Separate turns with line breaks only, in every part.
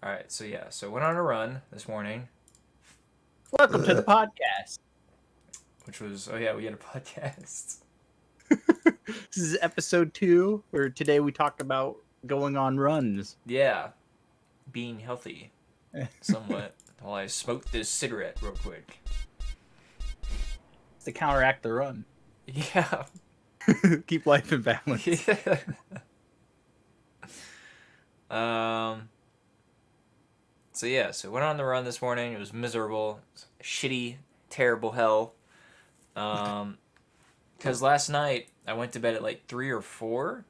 All right, so went on a run this morning,
Welcome to the podcast.
which was we had a podcast.
This is episode 2, where today we talk about going on runs.
Yeah, being healthy, somewhat. While I smoked this cigarette real quick.
To counteract the run.
Yeah.
Keep life in balance.
Yeah. um. So went on the run this morning. It was miserable, shitty, terrible hell. Because last night I went to bed at like 3 or 4.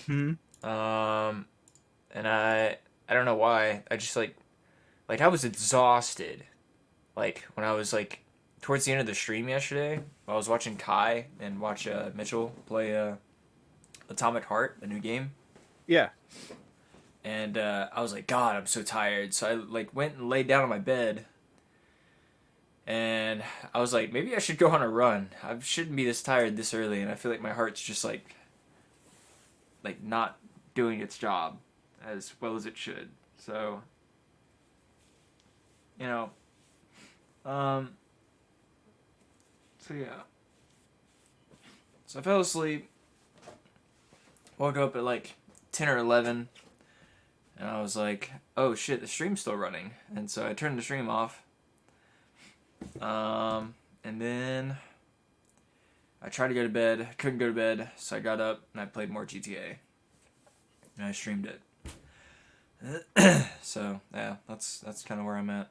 Hmm.
And I don't know why. I just like I was exhausted. Like when I was like towards the end of the stream yesterday, I was watching Kai and watch Mitchell play Atomic Heart, the new game.
Yeah.
And I was like, God, I'm so tired. So I like went and laid down on my bed. And I was like, maybe I should go on a run. I shouldn't be this tired this early. And I feel like my heart's just like not doing its job as well as it should. So, you know, um, so yeah. So I fell asleep. Woke up at like 10 or 11. And I was like, oh shit, the stream's still running. And so I turned the stream off. And then I tried to go to bed. Couldn't go to bed. So I got up and I played more GTA. And I streamed it. So, yeah, that's kind of where I'm at.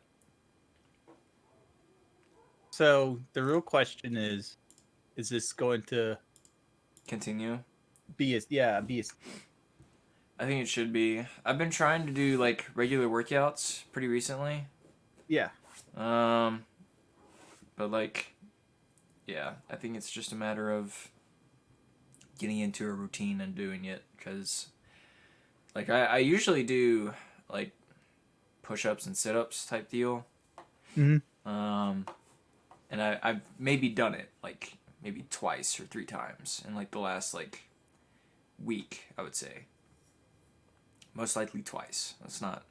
So the real question is this going to
Continue.
be a
I think it should be. I've been trying to do like regular workouts pretty recently.
yeah.
But like, yeah, I think it's just a matter of getting into a routine and doing it, because like I usually do like push-ups and sit-ups type deal.
Mm-hmm.
And I've maybe done it like maybe twice or 3 times in like the last like week, I would say. Most likely twice. Let's not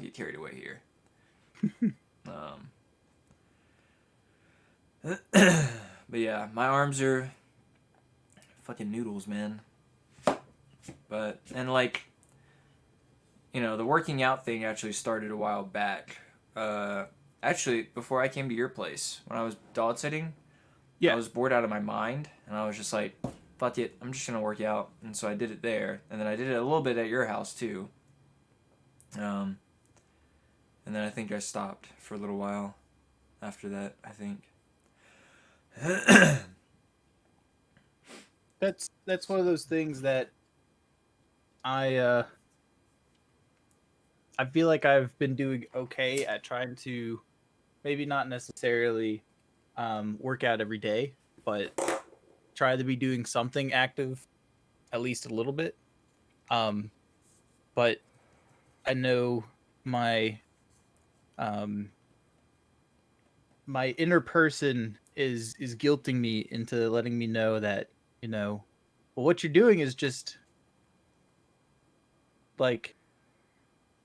get carried away here. But yeah, my arms are fucking noodles, man. But and like, the working out thing actually started a while back. Actually, before I came to your place, when I was dog sitting,
Yeah.
I was bored out of my mind, and I was just like, fuck it, I'm just gonna work out. And so I did it there, and then I did it a little bit at your house too. And then I think I stopped for a little while after that, I think.
That's one of those things that I feel like I've been doing okay at trying to maybe not necessarily work out every day, but try to be doing something active at least a little bit. But I know my my inner person is guilting me into letting me know that, well, what you're doing is just like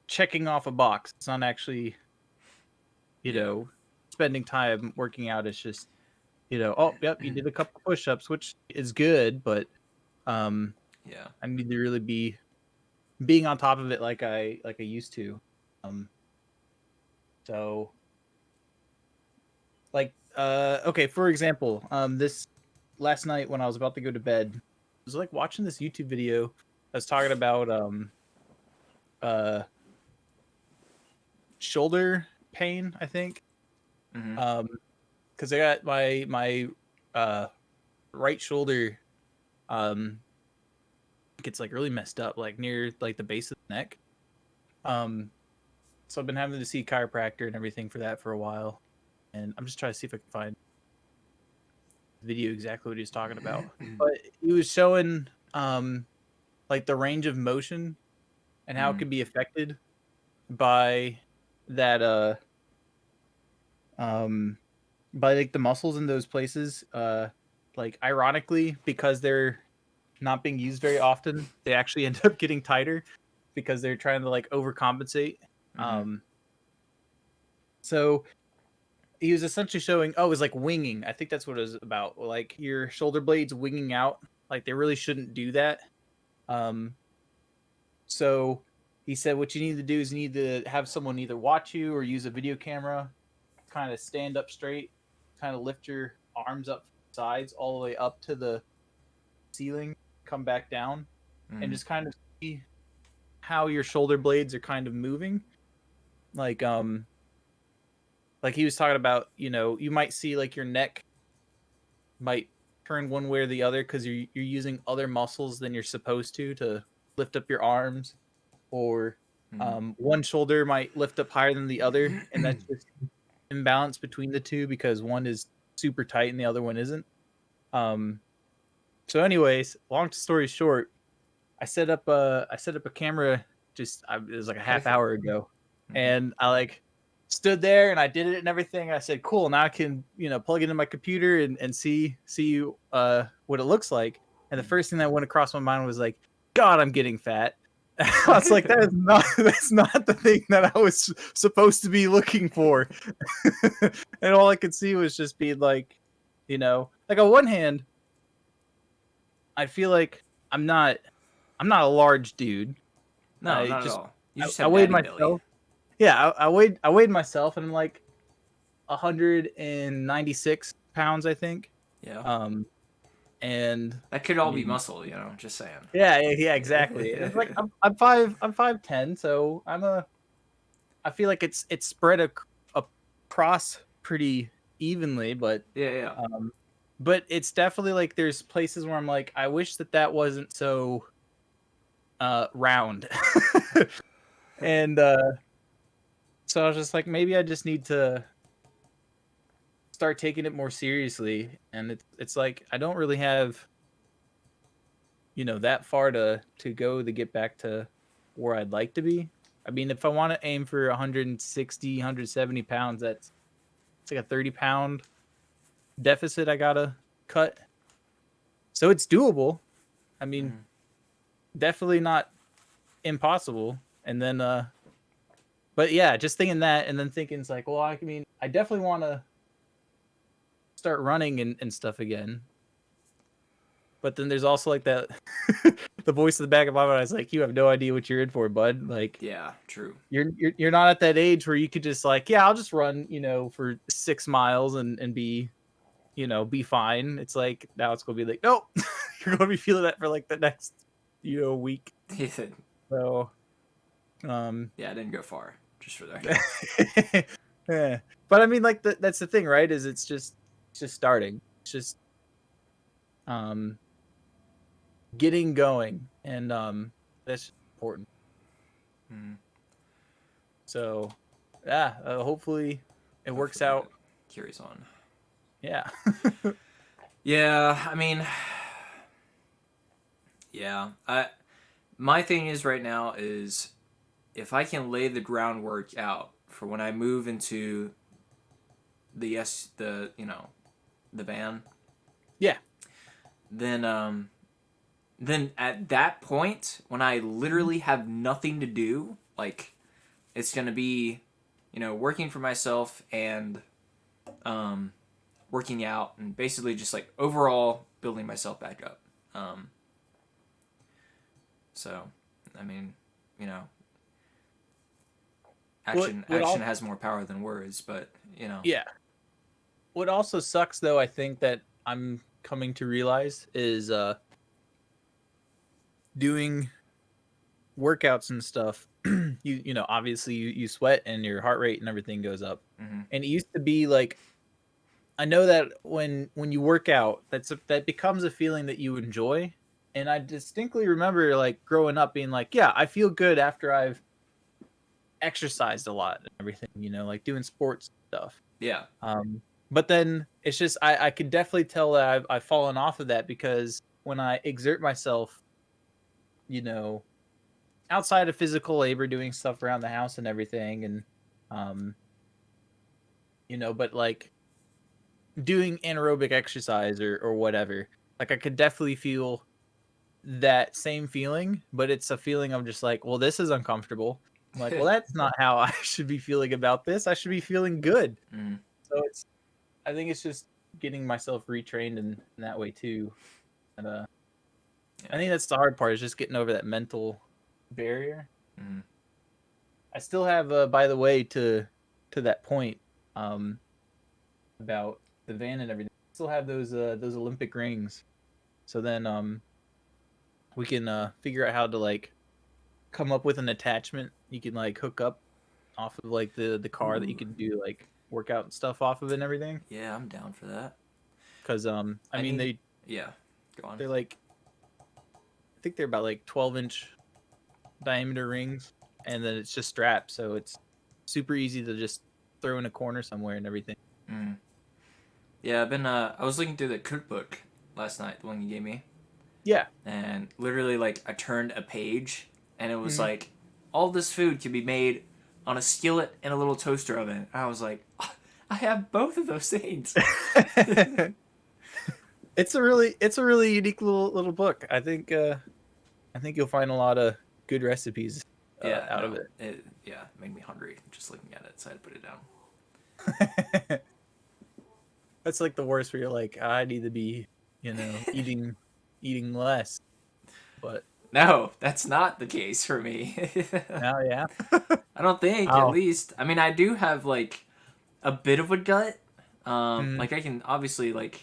checking off a box. It's not actually, spending time working out. It's just, oh, yep, you did a couple push-ups, which is good, but
Yeah.
I need to really be being on top of it like I used to. So like okay, for example, this last night when I was about to go to bed, I was like watching this YouTube video that's talking about uh shoulder pain, I think.
Mm-hmm.
Because I got my right shoulder gets like really messed up, like near like the base of the neck. So I've been having to see a chiropractor and everything for that for a while, and I'm just trying to see if I can find the video exactly what he was talking about. But he was showing like the range of motion and how it can be affected by that by like the muscles in those places. Like ironically, because they're not being used very often, they actually end up getting tighter. because they're trying to like overcompensate.
Mhm.
So he was essentially showing, oh, it was like winging. I think that's what it was about. Like your shoulder blades winging out. Like they really shouldn't do that. Um, so he said what you need to do is you need to have someone either watch you or use a video camera, kind of stand up straight, kind of lift your arms up sides all the way up to the ceiling, come back down, and
Mhm.
just kind of see how your shoulder blades are kind of moving. Like like he was talking about, you might see like your neck might turn one way or the other because you're using other muscles than you're supposed to lift up your arms, or
Mhm.
one shoulder might lift up higher than the other, and that's just imbalance between the two because one is super tight and the other one isn't. Um, so, anyways, long story short, I set up a camera it was like a half hour ago,
Mhm.
and I like stood there and I did it and everything. I said, "Cool, now I can plug it in my computer and see what it looks like." And the first thing that went across my mind was like, "God, I'm getting fat." I was like, "That is not that's not the thing that I was supposed to be looking for." And all I could see was just being like on one hand, I feel like I'm not I'm not a large dude.
No,
I
not at
just
all. You just
I
have
weighed
daddy belly.
myself. Yeah, I weighed myself and I'm like 196 pounds, I think.
Yeah.
Um, and
That could
I
all be
mean,
muscle, just saying.
yeah, exactly. And it's like I'm 5'10", so I feel like it's spread across pretty evenly,
Yeah, yeah.
um, but it's definitely like there's places where I'm like, I wish that wasn't so round. And so I was just like, maybe I just need to start taking it more seriously. And it's like I don't really have that far to go to get back to where I'd like to be. I mean, if I want to aim for 160, 170 pounds, it's like a 30-pound deficit I gotta cut. So it's doable. I mean,
Mhm.
definitely not impossible. And then but yeah, just thinking that and then thinking it's like, well, I mean, I definitely want to start running and stuff again. But then there's also like that the voice in the back of my mind is like, you have no idea what you're in for, bud. Like
Yeah, true.
you're not at that age where you could just like, yeah, I'll just run, for 6 miles and be fine. It's like now it's gonna be like, nope, you're gonna be feeling that for like the next, week.
He said,
So um
yeah, I didn't go far, just for the record.
yeah. But I mean like that's the thing, right? Is it's just starting. It's just um getting going, and that's important.
Mhm.
So yeah, hopefully it works
Hopefully
out.
it carries on.
Yeah.
Yeah, I mean, yeah. My thing is right now is if I can lay the groundwork out for when I move into the van,
Yeah.
then then at that point when I
Mhm.
literally have nothing to do, like it's gonna be, working for myself and um, working out and basically just like overall building myself back up. Um, so, I mean, you know,
What
action
what
action
all
has more power than words, but
Yeah. What also sucks though, I think that I'm coming to realize is doing workouts and stuff. Obviously you sweat and your heart rate and everything goes up.
mm-hmm.
And it used to be like I know that when you work out, that becomes a feeling that you enjoy. And I distinctly remember like growing up being like, yeah, I feel good after I've exercised a lot and everything, like doing sports stuff.
Yeah,
But then it's just I could definitely tell that I've fallen off of that because when I exert myself, you know, outside of physical labor, doing stuff around the house and everything, and um, but like doing anaerobic exercise or whatever, like I could definitely feel that same feeling, but it's a feeling of just like, well, this is uncomfortable. I'm like, well, that's not how I should be feeling about this. I should be feeling good.
Mm.
So I think it's just getting myself retrained in that way too. And I
Yeah.
think that's the hard part, is just getting over that mental barrier.
Mm.
I still have, by the way, to that point, um, about the van and everything. I still have those Olympic rings. So then we can figure out how to like come up with an attachment you can like hook up off of like the car that you
Ooh.
can do like workout and stuff off of it and everything.
Yeah, I'm down for that.
Because I
I
mean
need. Yeah. Go on.
they're like, I think they're about like 12-inch diameter rings, and then it's just straps, so it's super easy to just throw in a corner somewhere and everything.
Mm. Yeah, I've been. I was looking through the cookbook last night, the one you gave me,
Yeah.
and literally, like, I turned a page, and it was
Mhm.
like, all this food can be made on a skillet and a little toaster oven. I was like, "Ah, I have both of those things.
It's a really unique little book. I think you'll find a lot of good recipes
Yeah,
out of
no, it made me hungry just looking at it, so I had to put it down.
it. That's like the worst, where you're like, I need to be, eating less. But
No, that's not the case for me.
now, yeah.
I don't think, at
Oh.
least. I mean, I do have like a bit of a gut.
Mm.
Like I can obviously like,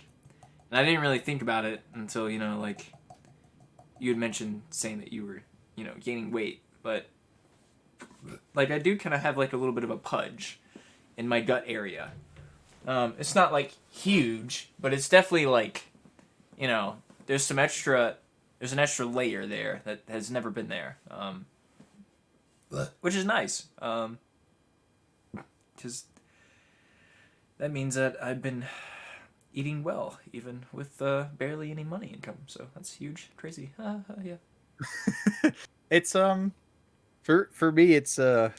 and I didn't really think about it until like you had mentioned saying that you were gaining weight, but like I do kind of have like a little bit of a pudge in my gut area. It's not like huge, but it's definitely like there's some extra. There's an extra layer there that has never been there, which is nice. Because that means that I've been eating well, even with barely any money income. So that's huge, crazy. Yeah.
It's for me, it's I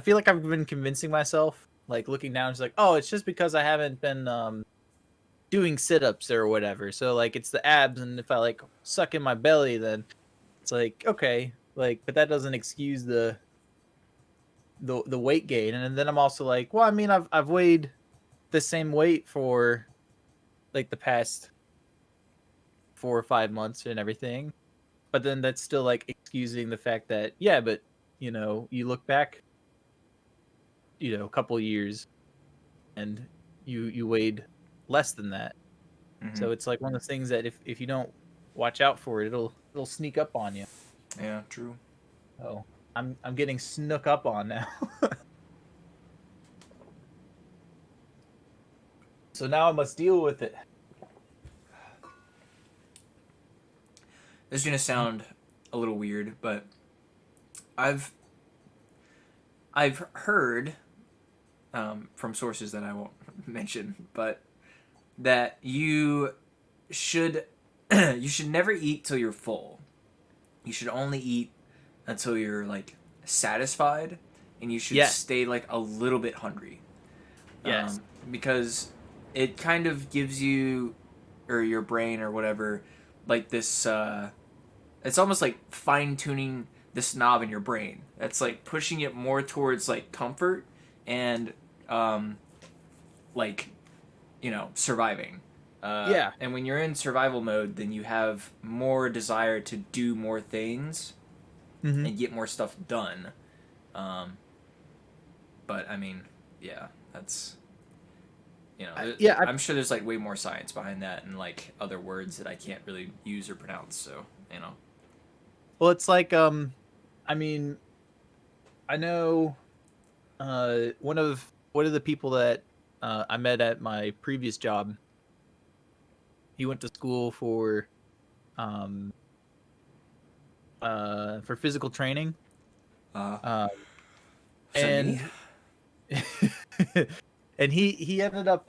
feel like I've been convincing myself, like looking down, it's like, oh, it's just because I haven't been doing sit-ups or whatever. So like it's the abs, and if I like suck in my belly, then it's like, okay, like, but that doesn't excuse the weight gain. And then I'm also like, well, I mean, I've weighed the same weight for like the past 4 or 5 months and everything. But then that's still like excusing the fact that, yeah, but you look back, a couple years, and you weighed less than that.
Mm-hmm.
So it's like one of those things that if you don't watch out for it, it'll sneak up on you.
Yeah, true.
Oh, I'm getting snook up on now. So now I must deal with it.
This is gonna sound a little weird, but I've I've heard from sources that I won't mention, but that should you should never eat till you're full. You should only eat until you're like satisfied, and you should
Yes.
stay like a little bit hungry.
Yes.
Because it kind of gives you or your brain or whatever like this. It's almost like fine tuning this knob in your brain. That's like pushing it more towards like comfort and um, like surviving.
Yeah.
And when you're in survival mode, then you have more desire to do more things
Mm-hmm.
and get more stuff done. Um, but I mean, yeah, that's
Yeah.
I'm sure there's like way more science behind that and like other words that I can't really use or pronounce. So
Well, it's like I mean, I know one of the people that I met at my previous job. He went to school um for physical training.
uh,
Um
so me.
and and he ended up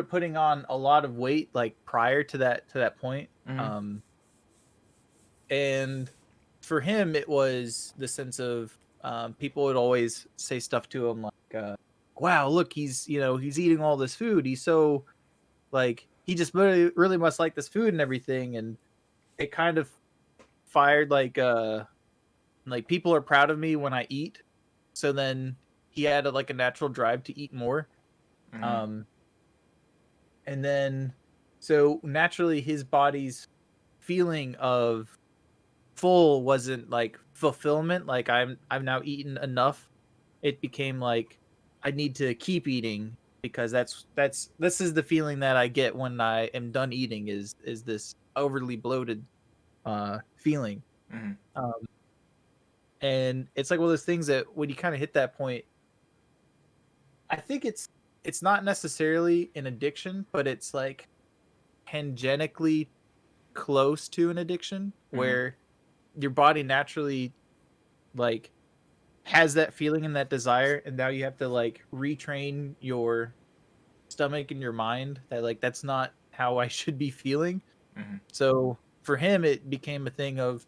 putting on a lot of weight like prior to that point.
Mm-hmm.
Um and for him it was the sense of, people would always say stuff to him like, wow, look, he's eating all this food, he's so like he just really must like this food and everything, and it kind of fired like people are proud of me when I eat. So then he had like a natural drive to eat more.
Mm-hmm.
Um, and then so naturally his body's feeling of full wasn't like fulfillment, like I've now eaten enough. It became like I need to keep eating because this is the feeling that I get when I am done eating is this overly bloated feeling.
Mm-hmm.
Um and it's like one of those things that when you kind of hit that point, I think it's not necessarily an addiction, but it's like tangenically close to an addiction
Mm-hmm.
where your body naturally like has that feeling and that desire, and now you have to like retrain your stomach and your mind that like that's not how I should be feeling.
Mm-hmm.
So for him it became a thing of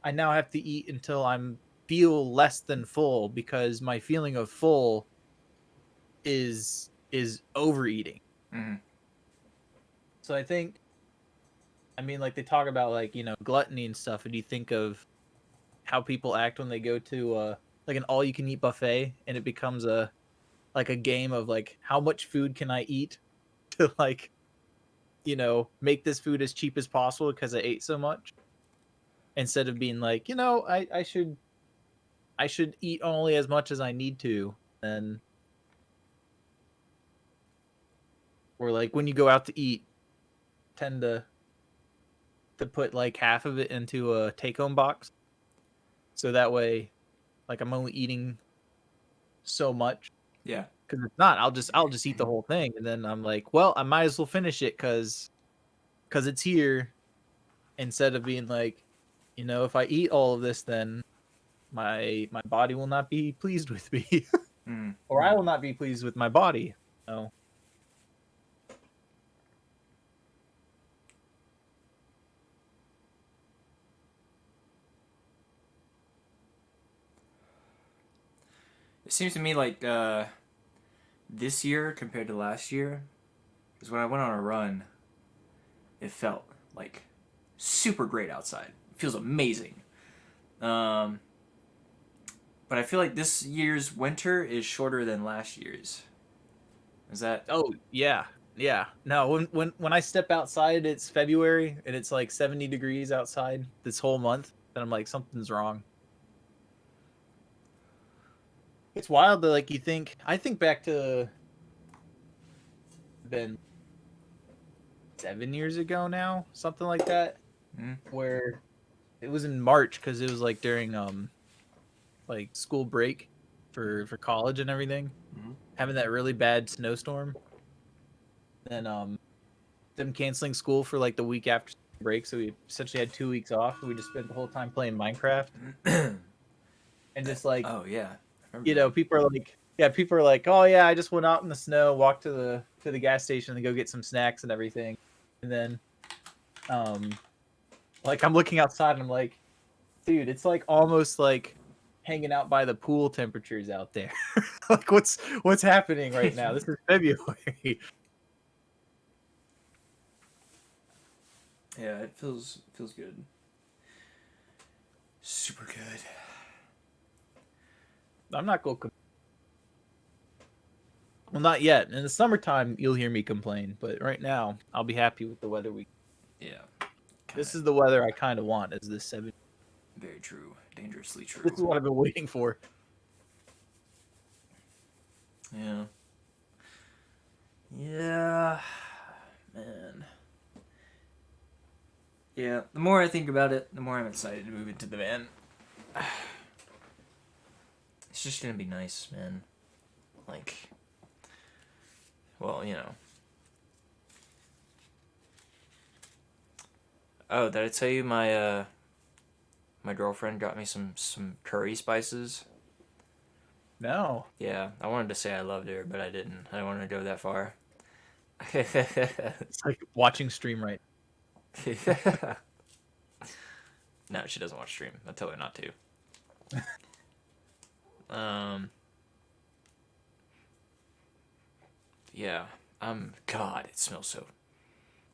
I now have to eat until I'm feel less than full because my feeling of full is overeating.
Mm-hmm.
So I think, I mean, like they talk about like, gluttony and stuff, and you think of how people act when they go to like an all you can eat buffet and it becomes a like a game of like how much food can I eat to like, make this food as cheap as possible because I ate so much, instead of being like, I should eat only as much as I need to. And or like when you go out to eat, tend to put like half of it into a take home box. So that way like I'm only eating so much.
Yeah.
Because if not, I'll just eat the whole thing, and then I'm like, well, I might as well finish it because it's here. Instead of being like, if I eat all of this, then my body will not be pleased with me,
Mm-hmm.
or I will not be pleased with my body. So
It seems to me like this year compared to last year, because when I went on a run, it felt like super great outside. It feels amazing. Um, but I feel like this year's winter is shorter than last year's. Is that?
oh yeah, yeah. No, when I step outside, it's February and it's like 70 degrees outside this whole month, and I'm like something's wrong. It's wild that like I think back to been 7 years ago now, something like that,
Mm-hmm.
where it was in March because it was like during like school break for college and everything,
Mm-hmm.
having that really bad snowstorm, then them canceling school for like the week after break, so we essentially had 2 weeks off. We just spent the whole time playing Minecraft and just like,
Oh yeah, I remember that.
people are like, oh yeah, I just went out in the snow, walked to the gas station and go get some snacks and everything, and then um like I'm looking outside and I'm like, dude, it's like almost like hanging out by the pool temperatures out there. Like what's happening right now? This is February.
Yeah, it feels good. Super good.
I'm not going. Well, not yet. In the summertime, you'll hear me complain, but right now, I'll be happy with the weather we.
Yeah, kind
This
of
is the weather I kind of want. Is this 7?
very true. Dangerously
This
true.
is what I've been waiting for.
Yeah. Yeah, man. Yeah, the more I think about it, the more I'm excited to move into the van. It's just gonna be nice, man. Like, well, you know. Oh, did I tell you my girlfriend got me some curry spices?
No,
Yeah, I wanted to say I loved her, but I didn't. I didn't want to go that far.
it's like watching stream right.
No, she doesn't watch stream. I tell her not to. Um, yeah. God, it smells so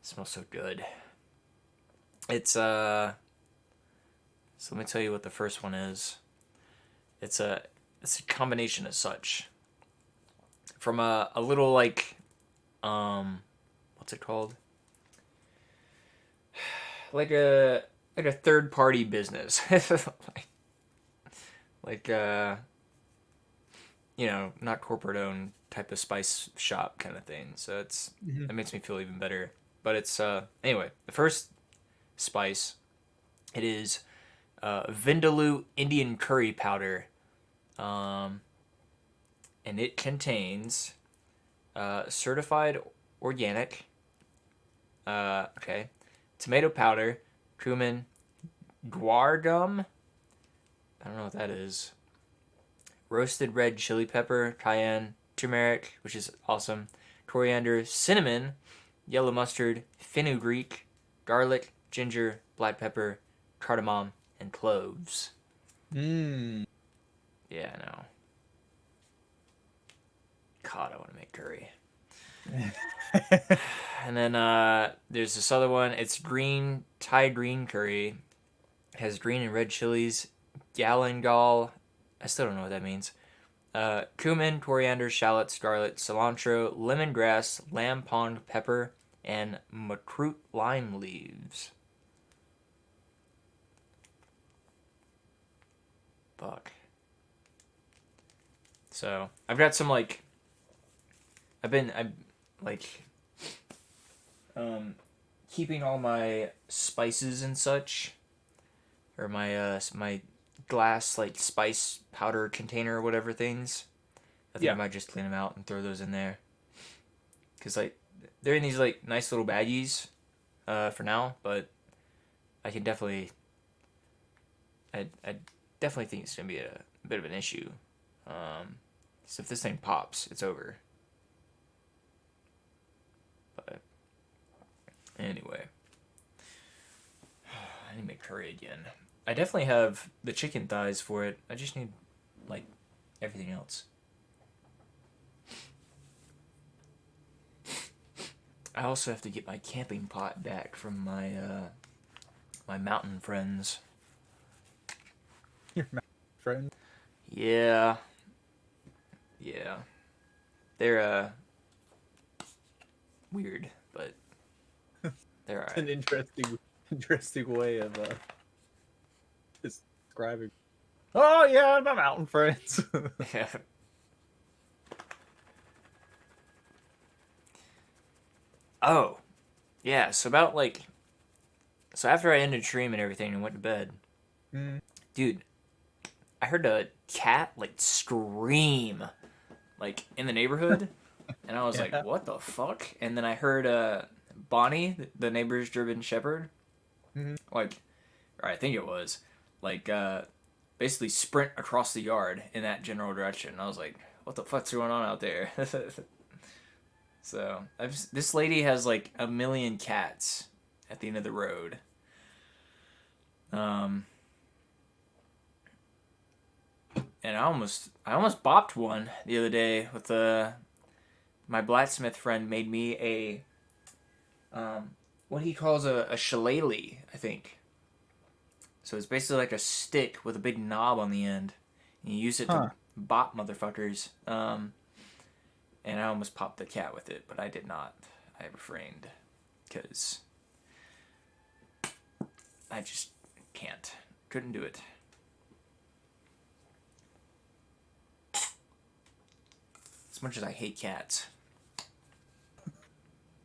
smells so good. It's So let me tell you what the first one is. It's a combination of such. From a little like what's it called? Like a third party business. like not corporate owned type of spice shop kind of thing. So that makes me feel even better. But it's anyway, the first spice, it is Vindaloo Indian curry powder. And it contains certified organic, tomato powder, cumin, guar gum. I don't know what that is. Roasted red chili pepper, cayenne, turmeric, which is awesome, coriander, cinnamon, yellow mustard, fenugreek, garlic, ginger, black pepper, cardamom, and cloves.
Mmm.
Yeah, I know. God, I want to make curry. And then there's this other one. It's Thai green curry. It has green and red chilies, galangal. I still don't know what that means. Cumin, coriander, shallots, garlic, cilantro, lemongrass, lamb pond pepper, and makrut lime leaves. Fuck. So I've got some like. I'm like keeping all my spices and such, or my glass like spice powder container or whatever things. I think I might just clean them out and throw those in there, cause like they're in these like nice little baggies, for now. But I can definitely, I definitely think it's gonna be a bit of an issue. So if this thing pops, it's over. But anyway, I need to make curry again. I definitely have the chicken thighs for it. I just need like everything else. I also have to get my camping pot back from my my mountain friends.
Your mountain friend?
Yeah. Yeah. They're weird, but they're alright.
An interesting way of describing. Oh yeah, my mountain friends.
Yeah. Oh, yeah. So after I ended stream and everything and went to bed, dude, I heard a cat like scream, like in the neighborhood, and I was like, "What the fuck?" And then I heard Bonnie, the neighbor's German Shepherd, like, or I think it was, like, basically sprint across the yard in that general direction. And I was like, "What the fuck's going on out there?" So this lady has like 1 million cats at the end of the road. And I almost bopped one the other day with my blacksmith friend made me a what he calls a shillelagh, I think. So it's basically like a stick with a big knob on the end, and you use it to bop motherfuckers. And I almost popped the cat with it, but I did not. I refrained because I just couldn't do it. As much as I hate cats.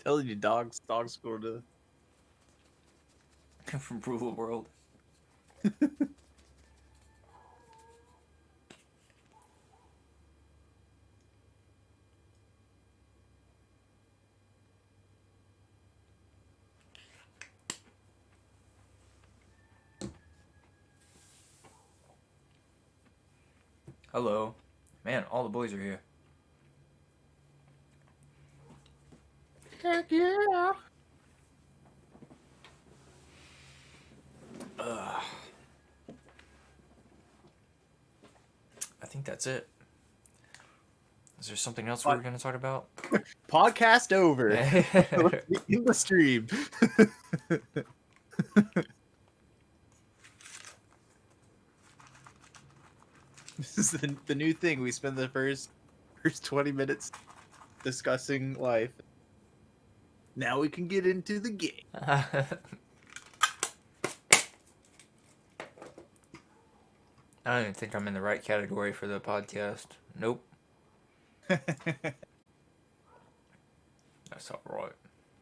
Telling you, dogs go to
From rural world. Hello. Man, all the boys are here.
heck yeah.
I think that's it. Is there something else we were going to talk about?
Podcast over. In the stream. This is the new thing. We spend the first 20 minutes discussing life. Now we can get into the game.
I don't even think I'm in the right category for the podcast. Nope. That's all right.